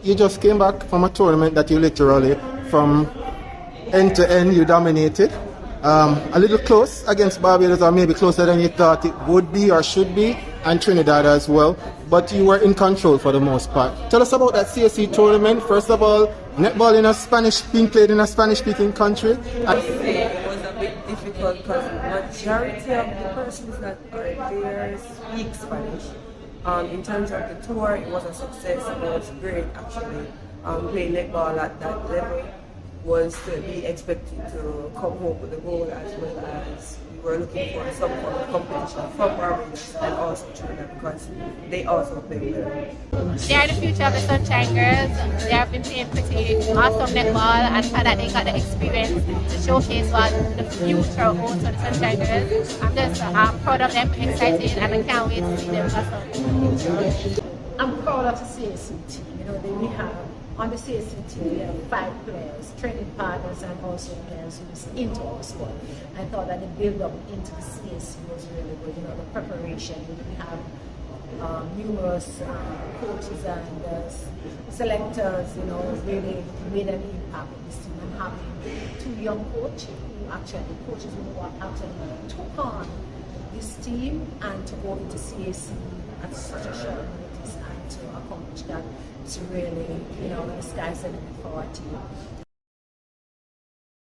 you just came back from a tournament that you literally, from end to end, you dominated. A little close against Barbados, or maybe closer than you thought it would be or should be, and Trinidad as well. But you were in control for the most part. Tell us about that CAC tournament. First of all, netball being played in a Spanish-speaking country. It was a bit difficult because majority of the persons that are there speak Spanish. In terms of the tour, it was a success. It was great actually. Playing netball at that level was to be expected to come home with the goal, as well as we were looking for some form of competition from Barbados and also Trinidad, because they also play well. They are the future of the Sunshine Girls. They have been playing pretty awesome netball, and for that they got the experience to showcase what the future holds for the Sunshine Girls. I'm just proud of them, excited, and I can't wait to see them blossom. I'm proud of the CAC team. You know, we have on the CAC team, we have 5 players, training partners, and also players who's into our squad. I thought that the build-up into the CAC was really good. You know, the preparation. We have numerous coaches and selectors, you know, really made an impact with this team. And having 2 young coaches who actually took on this team and to go into CAC at such a short notice and to accomplish that. It's really, you know, the sky's the limit for our team.